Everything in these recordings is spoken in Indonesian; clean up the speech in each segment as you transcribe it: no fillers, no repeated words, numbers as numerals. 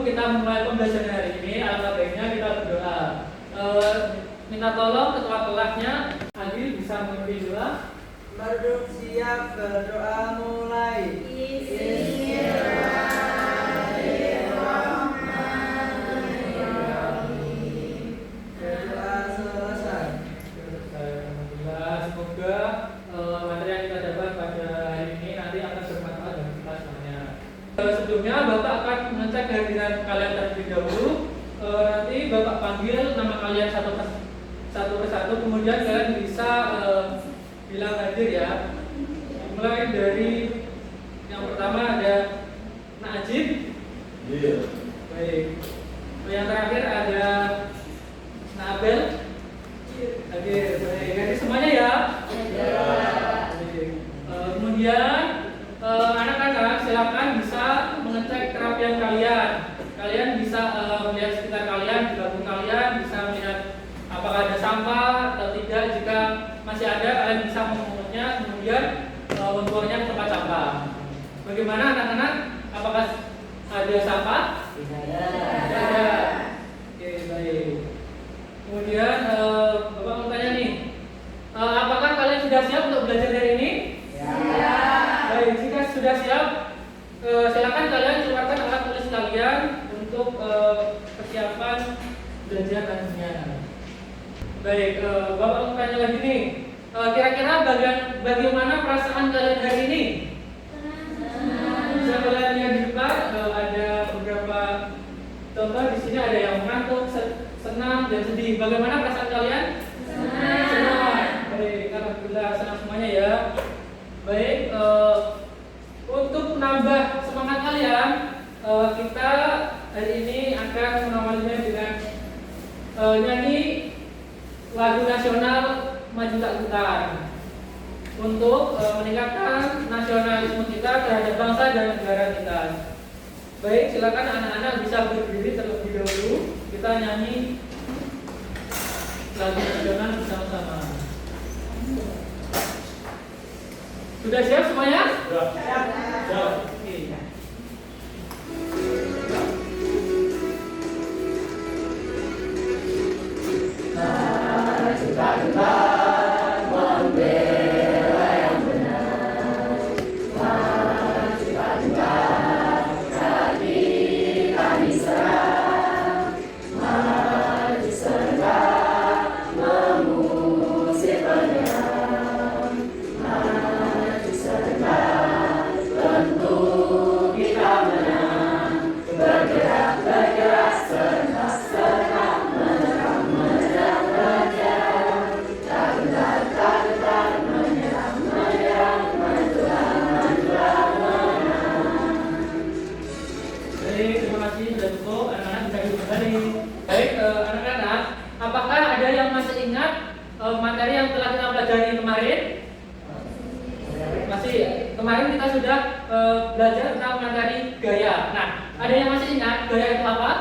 kita mulai pembelajaran hari ini, alangkah baiknya kita berdoa. Minta tolong ketua kelasnya Adil bisa memimpin doa. Marduk siap, berdoa mulai. Berdoa selesai. Alhamdulillah, semoga materi yang kita dapat pada hari ini nanti akan bermanfaat bagi kita semuanya. Sebelumnya Bapak akan mengecek kehadiran kalian terlebih dahulu. Nanti Bapak panggil nama kalian satu persatu, kemudian kalian bisa bilang hadir ya. Mulai dari yang pertama ada Najib. Iya. Baik. Yang terakhir ada Nabel. Hadir. Baik. Hadir semuanya ya. Baik. Kemudian anak-anak silakan bisa mengecek kerapian kalian. Kalian bisa melihat sekitar kalian, di bangku kalian, bisa melihat apakah ada sampah atau tidak. Jika masih ada, kalian bisa memungutnya, kemudian membuangnya ke tempat sampah. Bagaimana anak-anak? Apakah ada sampah? Tidak Tidak ada. Oke, baik. Kemudian Bapak mau tanya nih, apakah kalian sudah siap untuk belajar hari ini? Ya. Baik, jika sudah siap, silakan kalian keluarkan alat tulis kalian untuk persiapan belajar nantinya. Baik, Bapak mau tanya lagi nih, kira-kira bagaimana perasaan kalian hari ini? Bisa kalian lihat di depan, ada beberapa contoh di sini, ada yang mengantuk, senang dan sedih. Bagaimana perasaan kalian? Senang. Baik, alhamdulillah senang semuanya ya. Baik, untuk menambah semangat kalian, kita hari ini akan mengawalinya dengan nyanyi lagu nasional Maju Tak Gentar untuk meningkatkan nasionalisme kita terhadap bangsa dan negara kita. Baik, silakan anak-anak bisa berdiri terlebih dahulu. Kita nyanyi lagu nasional bersama-sama. Sudah siap semuanya? Siap. Oke. Terima kasih sudah cukup. Anak-anak bisa duduk kembali. Baik, anak-anak, apakah ada yang masih ingat materi yang telah kita pelajari kemarin? Masih. Kemarin kita sudah belajar tentang materi gaya. Nah, ada yang masih ingat gaya itu apa?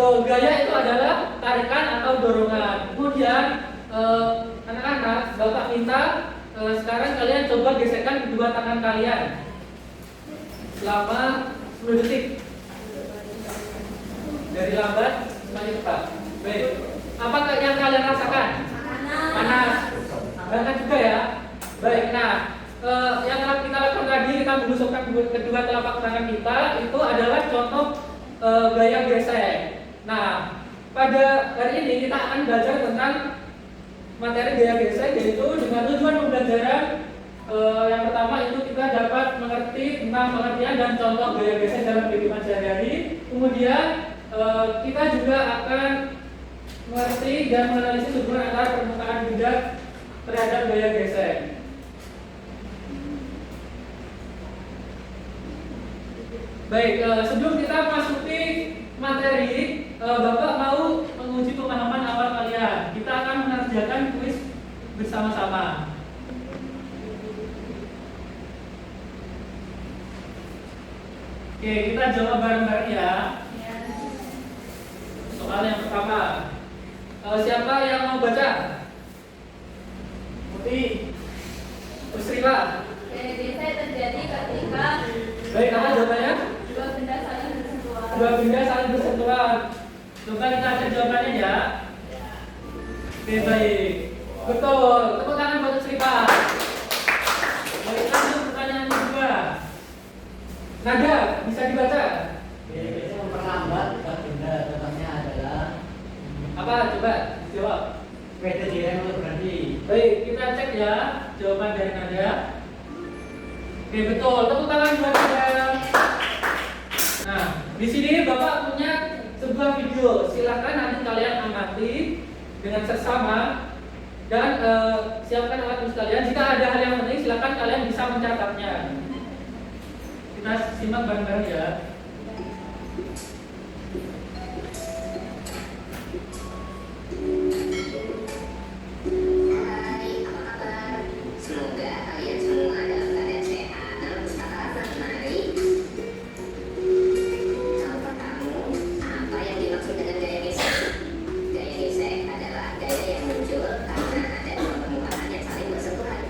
Gaya itu adalah tarikan atau dorongan. Kemudian anak-anak, Bapak minta sekarang kalian coba gesekkan kedua tangan kalian selama 10 detik. Dari lambat semakin cepat. Baik. Apa yang kalian rasakan? Panas. Banget juga ya. Baik. Nah, yang kita lakukan tadi, kita menusukkan kedua telapak tangan kita, itu adalah contoh gaya gesek. Nah, pada hari ini kita akan belajar tentang materi gaya gesek, yaitu dengan tujuan pembelajaran yang pertama itu kita dapat mengerti tentang pengertian dan contoh gaya gesek dalam kehidupan sehari-hari. Kemudian kita juga akan mengerti dan menganalisis hubungan antara permukaan benda terhadap gaya gesek. Baik, sebelum kita masuki materi, Bapak mau menguji pemahaman awal kalian. Kita akan mengerjakan kuis bersama-sama. Oke, kita jawab bareng-bareng ya. Soal yang pertama, siapa yang mau baca? Putih, Usrila. Gaya gesek terjadi ketika Baik, apa jawabannya? dua benda saling dua benda saling bersentuhan. Coba kita cek jawabannya ya. Oke, baik. Betul. Tepuk tangan buat Sripa. Baik, lanjut pertanyaan kedua. Nada, bisa dibaca? Biasanya memperlambat benda contohnya adalah Apa? Coba jawab. sepeda direm untuk berhenti. Baik, kita cek ya jawaban dari Nada. Oke, betul. Tepuk tangan buat Nada. Nah, di sini Bapak punya sebuah video. Silakan nanti kalian amati dengan seksama dan siapkan alat tulis kalian. Jika ada hal yang penting, silakan kalian bisa mencatatnya. Kita simak bareng-bareng ya. Hai, apa kabar? Semoga kalian semua dalam keadaan sehat dan bersahabat. Mari. Tahukah kamu apa yang dimaksud dengan gaya gesek? Gaya gesek adalah gaya yang muncul karena ada dua permukaan yang saling bersentuhan.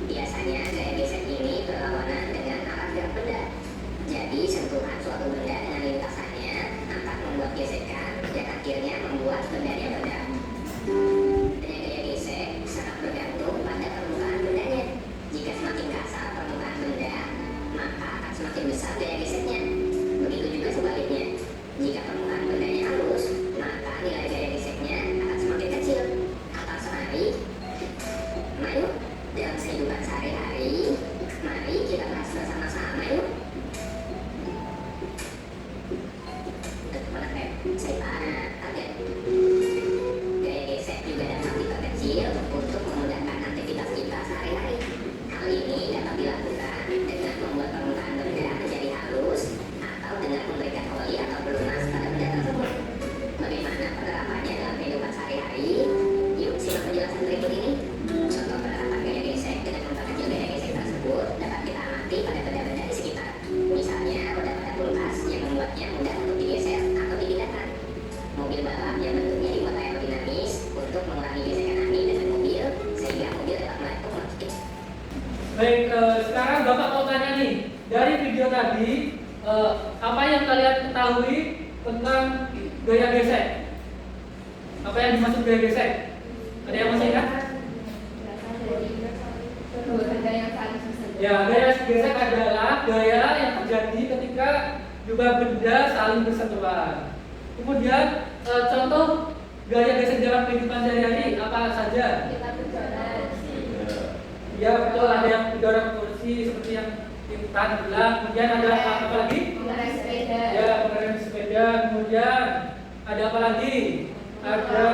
Biasanya gaya gesek ini berlawanan dengan arah gerak benda. Jadi sentuhan suatu benda dengan lintasannya akan membuat gesekan yang akhirnya membuat bendanya bergerak. Gaya gesek sangat bergantung pada permukaan bendanya. Jika semakin kasar permukaan benda, maka akan semakin besar gaya geseknya. Begitu juga sebaliknya. Jika permukaan bendanya halus, maka nilai gaya geseknya akan semakin kecil. Atau sehari, mari dalam kehidupan sehari-hari, mari kita bahas bersama-sama yuk. Saya target. Gaya gesek juga dapat diperkecil untuk memudahkan aktivitas kita sehari-hari. Hal ini dapat dilakukan dengan membuat permukaan benda menjadi halus atau dengan memberikan oli atau pelumas pada benda tersebut. Bagaimana penerapannya dalam kehidupan sehari-hari? Yuk simak penjelasan berikut ini. Contoh penerapan gaya gesek dengan memperkecil gaya gesek tersebut dapat kita amati pada benda-benda di sekitar. Misalnya roda-roda kulkas yang membuatnya mudah untuk digeser atau dipindahkan. Mobil balap yang bentuknya dibuat aerodinamis untuk mengurangi gesekan angin dengan mobil sehingga mobil dapat melepuh sedikit. Baik, sekarang Bapak mau tanya nih, dari video tadi apa yang kalian ketahui tentang gaya gesek? Apa yang dimaksud gaya gesek? Ada yang masih ingat? Ya, gaya gesek adalah gaya yang terjadi ketika dua benda saling bersentuhan. Kemudian contoh gaya gesek dalam kehidupan sehari-hari apa saja? Ya betul, ada yang mendorong kursi seperti yang Intan bilang. Kemudian ada apa lagi? Ya, mengendarai sepeda. Kemudian ada apa lagi? Ada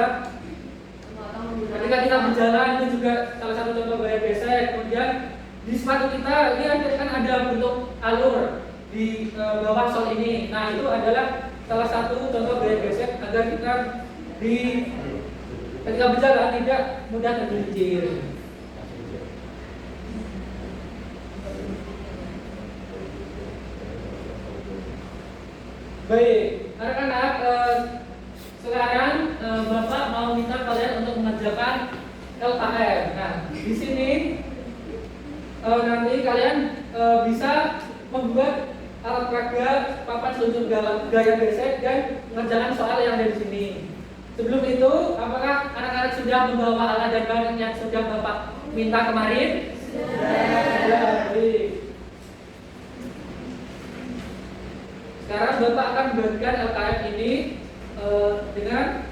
ketika kita berjalan, itu juga salah satu contoh gaya gesek. Kemudian di sepatu kita ini kan ada bentuk alur di bawah sol ini. Nah itu adalah salah satu contoh gaya gesek agar kita ketika berjalan tidak mudah tergelincir. Baik, anak-anak, sekarang Bapak mau minta kalian untuk mengerjakan LKM. Nah, di sini nanti kalian bisa membuat alat peraga papan seluncur gaya gesek dan mengerjakan soal yang ada di sini. Sebelum itu, apakah anak-anak sudah membawa alat dan bahan yang sudah Bapak minta kemarin? Sudah. Baik. Sekarang Bapak akan membagikan LKM ini dengan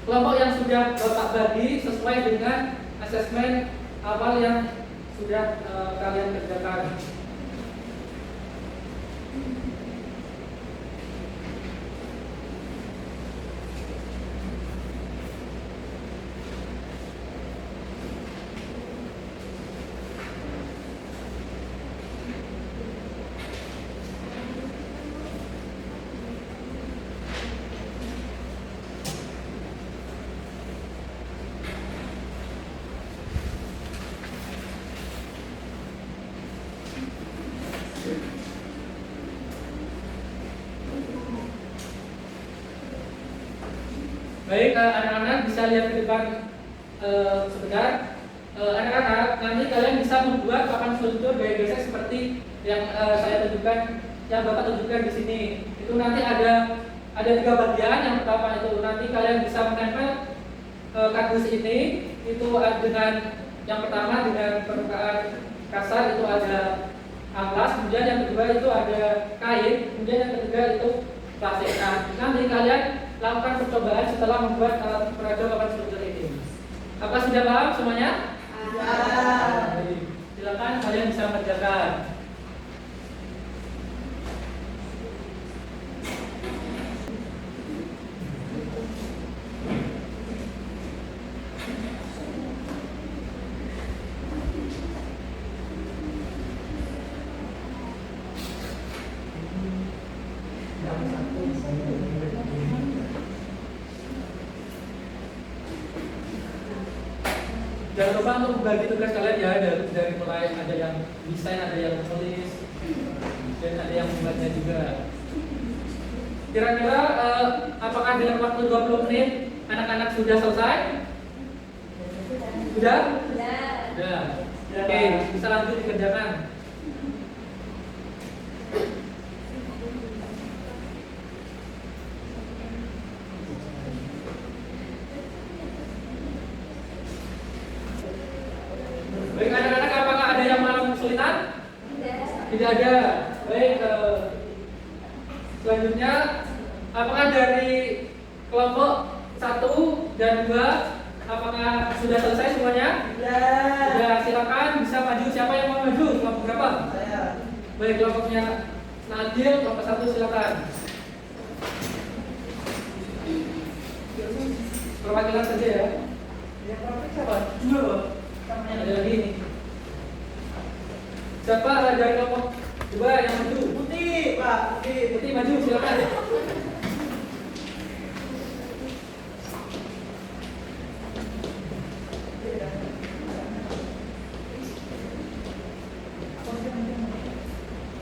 kelompok yang sudah Bapak bagi sesuai dengan asesmen awal yang sudah kalian kerjakan. Baik, anak-anak bisa lihat ke depan sebentar. Anak-anak, nanti kalian bisa membuat papan seluncur gaya gesek seperti yang saya tunjukkan, yang Bapak tunjukkan di sini. Itu nanti ada ada 3 bagian. Yang pertama itu nanti kalian bisa menempel kardus ini itu dengan yang pertama dengan permukaan kasar itu ada amplas, kemudian yang kedua itu ada kain, kemudian yang ketiga itu plastik. Nah, nanti kalian lakukan percobaan setelah membuat alat peraga papan struktur ini. Apa sudah paham semuanya? Silakan kalian bisa mengerjakan. Jangan lupa untuk bagi tugas kalian ya, dari mulai ada yang desain, ada yang menulis, dan ada yang membuatnya juga. Kira-kira apakah dalam waktu 20 menit anak-anak sudah selesai? Sudah? Sudah. Oke, bisa lanjut dikerjakan. Baik anak-anak, apakah ada yang mengalami kesulitan? Tidak ada. Baik, selanjutnya apakah dari kelompok 1 dan 2 apakah sudah selesai semuanya? Sudah, silakan bisa maju. Siapa yang mau maju? Kelompok berapa? Saya. Baik, kelompoknya Nadil, kelompok 1 silakan. Perwakilan saja ya. Yang kelompok siapa? 2 loh. Namanya ada lagi nih. Siapa dari kelompok 2 yang maju? Putih, Pak. Putih. Putih maju, silakan.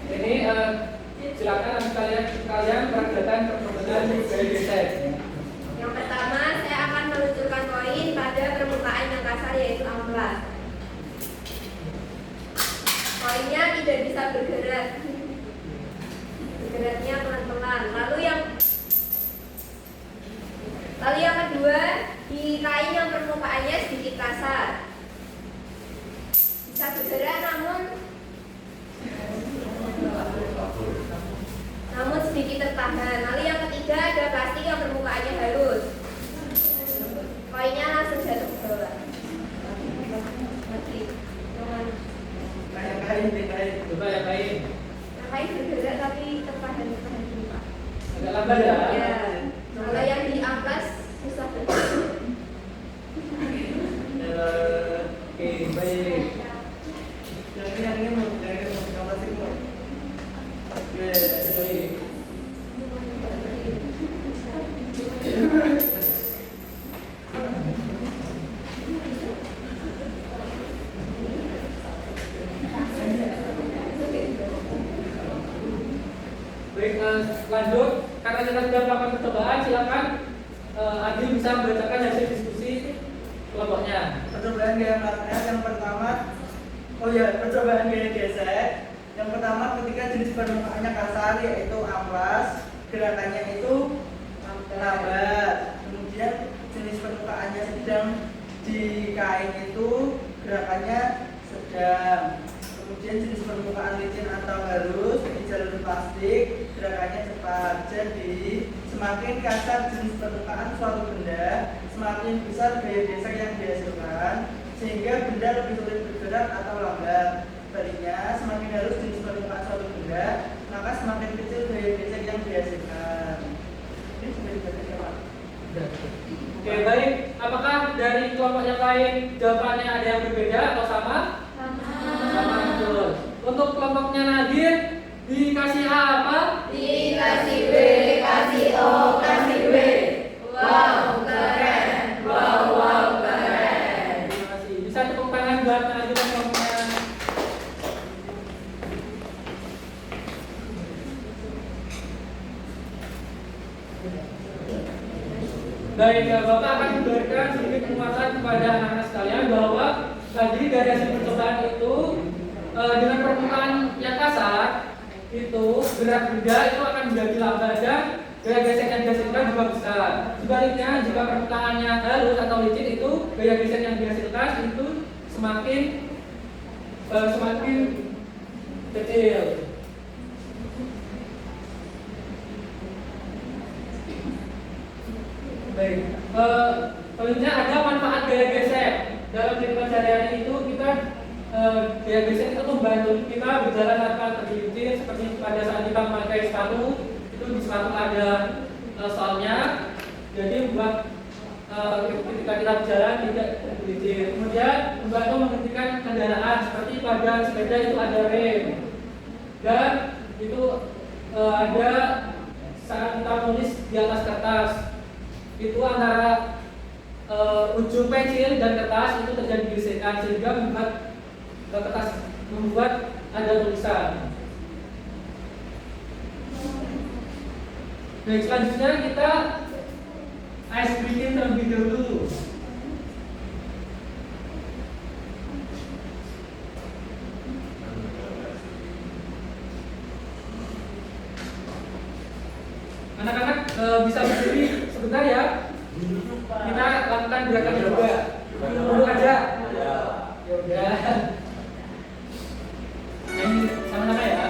Ini silakan nanti kalian peragakan percobaan dari desain. Yang pertama, saya akan meluncurkan koin pada permukaan yang kasar yaitu amplas. Koinnya tidak bisa bergerak. Bergeraknya pelan-pelan. Lalu yang kedua, di kain yang permukaannya sedikit kasar. Bisa bergerak namun sedikit tertahan. Lalu yang ketiga, ada plastik yang permukaannya halus. Koinnya langsung jatuh ke bawah. Kayak kain, kain. Coba yang lain. Yang lain bergerak tapi tertahan dulu, Pak. Agak lambat ya. Ya. Kalau yang di amplas susah bergerak. Oke, baik. Yang ini mau, yang plastik mau. Oke, Baik. Baik, lanjut. Karena kita sudah melakukan percobaan, silakan Adil bisa membacakan hasil diskusi kelompoknya. percobaan gaya magnet yang pertama. Oh ya, percobaan gaya gesek. Yang pertama, ketika jenis permukaannya kasar yaitu amplas, gerakannya itu lambat. Kemudian jenis permukaannya sedang di kain itu gerakannya sedang. Kemudian jenis permukaan licin atau halus di jalur plastik gerakannya cepat. Jadi semakin kasar jenis permukaan suatu benda, semakin besar gaya gesek yang dihasilkan, sehingga benda lebih sulit bergerak atau lambat. Sebaliknya, semakin halus jenis permukaan suatu benda, maka semakin kecil gaya gesek yang dihasilkan. Ini sudah dibaca Pak. Oke, baik. Apakah dari kelompok yang lain jawabannya ada yang berbeda atau sama? Sama, betul. Untuk kelompoknya Nadir dikasih A apa? Dikasih B, kasih O, kasih W. Wow, keren. Wow, keren. Terima kasih. Bisa tepuk tangan buat Nadir dan kelompoknya. Baik, Bapak akan memberikan sedikit penguatan kepada anak-anak sekalian bahwa tadi dari hasil percobaan itu dengan permukaan yang kasar itu gerak benda itu akan menjadi lambat dan gaya gesek yang dihasilkan juga besar. Sebaliknya, jika permukaannya halus atau licin, itu gaya gesek yang dihasilkan itu semakin kecil. Baik, selanjutnya ada manfaat gaya gesek. Dalam kehidupan sehari-hari itu kita gaya gesek itu membantu kita berjalan tanpa tergelincir, seperti pada saat kita memakai sepatu, itu di sepatu ada solnya, jadi membuat ketika kita berjalan tidak tergelincir. Kemudian membantu menghentikan kendaraan, seperti pada sepeda itu ada rem, dan itu ada saat kita menulis di atas kertas, itu antara ujung pensil dan kertas itu terjadi gesekan sehingga membuat ada tulisan. Baik, selanjutnya kita ice breaking terlebih dahulu. Anak-anak bisa berdiri sebentar ya. Kita lakukan gerakan yoga. Dulu aja. Ya udah. Ini sama-sama ya.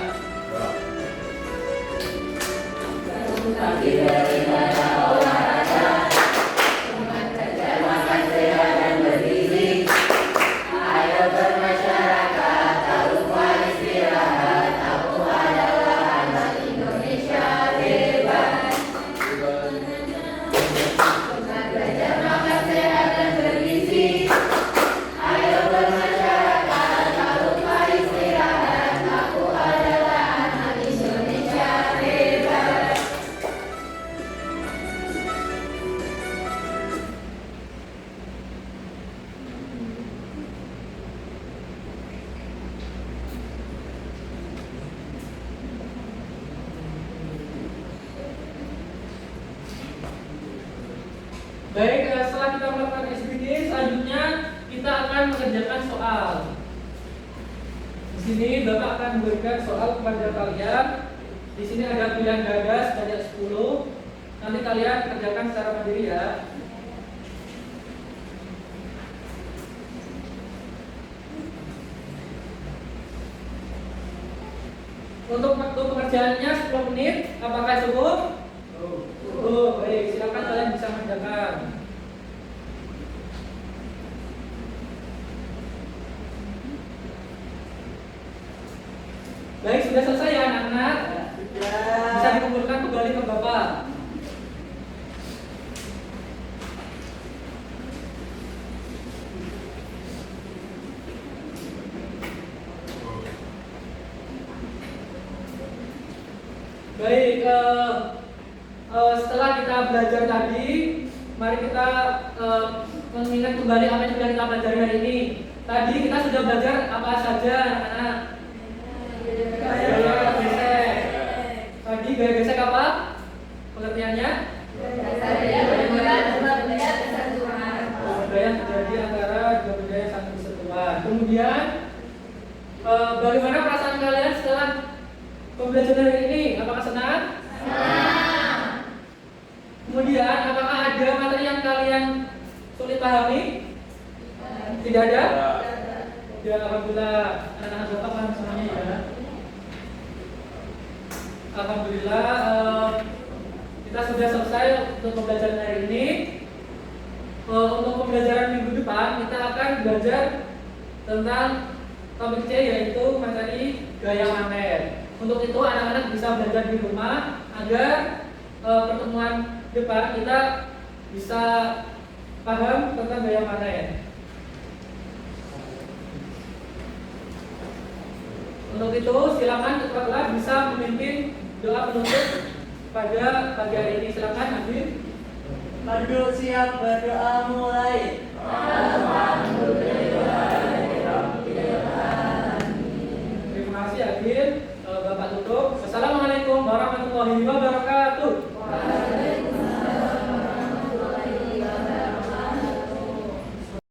Baik, setelah kita melakukan SBD, selanjutnya kita akan mengerjakan soal. Di sini Bapak akan memberikan soal kepada kalian. Di sini ada pilihan gagas sebanyak 10. Nanti kalian kerjakan secara mandiri ya. Untuk waktu pengerjaannya 10 menit, apakah cukup? Oh, baik, silakan kalian bisa mengerjakan. Baik, sudah selesai ya anak-anak? Bisa dikumpulkan kembali ke Bapak. Baik, setelah kita belajar tadi, mari kita mengingat kembali apa yang sudah kita pelajari hari ini. Tadi kita sudah belajar apa saja, anak-anak? Gaya gesek. Tadi gaya gesek apa? Pengertiannya? Budaya terjadi antara dua budaya satu kesatuan. Kemudian, bagaimana perasaan kalian setelah pembelajaran hari ini? Apakah senang? Kemudian, apakah ada materi yang kalian sulit pahami? Tidak ada? Ya, alhamdulillah anak-anak Bapak paham semuanya ya. Alhamdulillah kita sudah selesai untuk pembelajaran hari ini. Untuk pembelajaran minggu depan kita akan belajar tentang topik C, yaitu materi gaya manen. Untuk itu anak-anak bisa belajar di rumah agar pertemuan depan kita bisa paham tentang gaya manen. Untuk itu silakan cepatlah bisa memimpin doa penutup pada pagi hari ini. Silakan Nabil. Madu siap berdoa mulai. Terima kasih Adil. Bapak tutup. Assalamualaikum warahmatullahi wabarakatuh.